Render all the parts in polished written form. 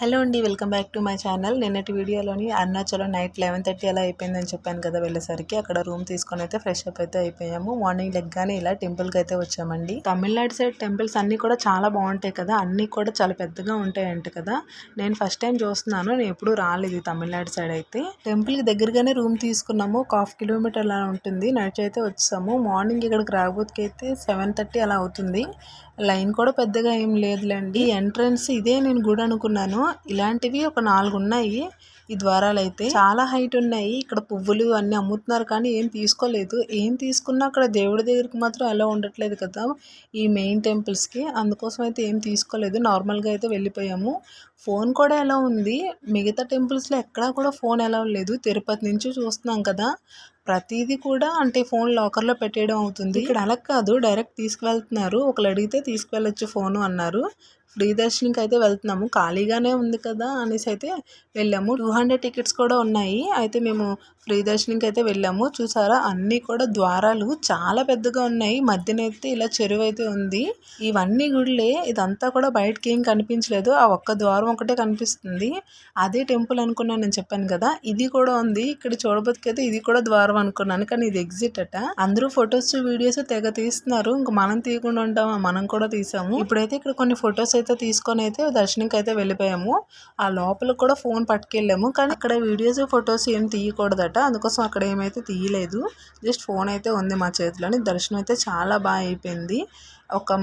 Hello అండి, welcome back to my channel. నిన్నటి వీడియోలోని అరుణాచలం నైట్ 11:30 అలా అయిపోయిందని చెప్పాను కదా. వెళ్ళేసరికి అక్కడ రూమ్ తీసుకొని అయితే ఫ్రెష్ అప్ అయితే అయిపోయాము. మార్నింగ్ లెగ్గానే ఇలా టెంపుల్కి అయితే వచ్చామండి. తమిళనాడు సైడ్ టెంపుల్స్ అన్నీ కూడా చాలా బాగుంటాయి కదా, అన్నీ కూడా చాలా పెద్దగా ఉంటాయంట కదా. నేను ఫస్ట్ టైం చూస్తున్నాను, నేను ఎప్పుడూ రాలేదు తమిళనాడు సైడ్ అయితే. టెంపుల్కి దగ్గరగానే రూమ్ తీసుకున్నాము. ఒక 1/2 కిలోమీటర్ అలా ఉంటుంది, నడిచి అయితే వచ్చాము. మార్నింగ్ ఇక్కడికి రాకపోతే అయితే 7:30 అలా అవుతుంది. లైన్ కూడా పెద్దగా ఏం లేదులేండి. ఎంట్రన్స్ ఇదే నేను గుడి అనుకున్నాను. ఇలాంటివి ఒక 4 ఉన్నాయి. ఈ ద్వారాలు అయితే చాలా హైట్ ఉన్నాయి. ఇక్కడ పువ్వులు అన్ని అమ్ముతున్నారు కానీ ఏం తీసుకోలేదు. ఏం తీసుకున్నా అక్కడ దేవుడి దగ్గరికి మాత్రం ఎలా ఉండట్లేదు కదా ఈ మెయిన్ టెంపుల్స్కి. అందుకోసం అయితే ఏం తీసుకోలేదు, నార్మల్గా అయితే వెళ్ళిపోయాము. ఫోన్ కూడా ఎలా ఉంది, మిగతా టెంపుల్స్లో ఎక్కడా కూడా ఫోన్ ఎలా లేదు. తిరుపతి నుంచి చూస్తున్నాం కదా, ప్రతిదీ కూడా అంటే ఫోన్ లాకర్లో పెట్టేయడం అవుతుంది. ఇక్కడ అలా కాదు, డైరెక్ట్ తీసుకువెళ్తున్నారు. ఒకళ్ళు అడిగితే తీసుకువెళ్ళొచ్చు ఫోను అన్నారు. ఫ్రీ దర్శనంకి అయితే వెళ్తున్నాము, ఖాళీగానే ఉంది కదా అనేసి అయితే వెళ్ళాము. 200 టికెట్స్ కూడా ఉన్నాయి. అయితే మేము ఫ్రీ దర్శనంకి అయితే వెళ్ళాము. చూసారా, అన్నీ కూడా ద్వారాలు చాలా పెద్దగా ఉన్నాయి. మధ్యనైతే ఇలా చెరువు అయితే ఉంది. ఇవన్నీ గుడిలే, ఇదంతా కూడా బయటకి ఏం కనిపించలేదు. ఆ ఒక్క ద్వారం ఒకటే కనిపిస్తుంది. అదే టెంపుల్ అనుకున్నాను, నేను చెప్పాను కదా. ఇది కూడా ఉంది ఇక్కడ చూడబోతుకైతే, ఇది కూడా ద్వారం అనుకున్నాను కానీ ఇది ఎగ్జిట్ అట. అందరూ ఫొటోస్ వీడియోస్ తెగ తీస్తున్నారు, ఇంకా మనం తీయకుండా ఉంటామా, మనం కూడా తీసాము. ఇప్పుడైతే ఇక్కడ కొన్ని ఫొటోస్ అయితే తీసుకొని అయితే దర్శనంకి అయితే వెళ్ళిపోయాము. ఆ లోపల కూడా ఫోన్ పట్టుకెళ్ళాము కానీ అక్కడ వీడియోస్ ఫొటోస్ ఏం తీయకూడదట, అందుకోసం అక్కడ ఏమైతే తీయలేదు. జస్ట్ ఫోన్ అయితే ఉంది మా చేతిలోని. దర్శనం అయితే చాలా బాగా అయిపోయింది.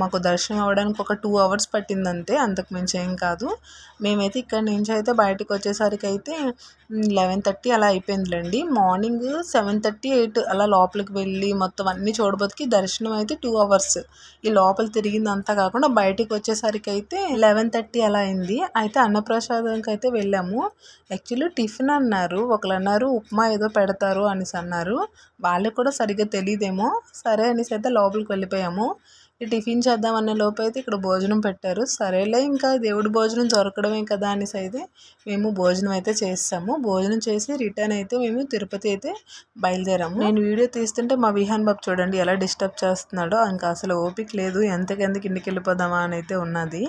మాకు దర్శనం అవ్వడానికి ఒక 2 అవర్స్ పట్టింది అంతే, అంతకు మించి ఏం కాదు. మేమైతే ఇక్కడ నుంచి అయితే బయటకు వచ్చేసరికి అయితే 11:30 అలా అయిపోయిందిలేండి. మార్నింగ్ 7:30, 8 అలా లోపలికి వెళ్ళి మొత్తం అన్నీ చూడబోతుకి దర్శనం అయితే 2 అవర్స్. ఈ లోపల తిరిగిందంతా కాకుండా బయటకు వచ్చేసరికి అయితే 11:30 అలా అయింది. అయితే అన్నప్రసాదంకి అయితే వెళ్ళాము. యాక్చువల్లీ టిఫిన్ అన్నారు, ఒకళ్ళు అన్నారు ఉప్మా ఏదో పెడతారు అనేసి అన్నారు. వాళ్ళకి కూడా సరిగ్గా తెలియదేమో. సరే అనేసి అయితే లోపలికి వెళ్ళిపోయాము. టిఫిన్ చేద్దామన్న లోపు అయితే ఇక్కడ భోజనం పెట్టారు. సరేలే, ఇంకా దేవుడి భోజనం దొరకడమే కదా అనేసి అయితే మేము భోజనం అయితే చేస్తాము. భోజనం చేసి రిటర్న్ అయితే మేము తిరుపతి అయితే బయలుదేరాము. నేను వీడియో తీస్తుంటే మా విహాన్ బాబు చూడండి ఎలా డిస్టర్బ్ చేస్తున్నాడో. ఇంకా అసలు ఓపిక లేదు, ఎంతకెందుకు ఇంటికి వెళ్ళిపోదామా అని అయితే ఉన్నది.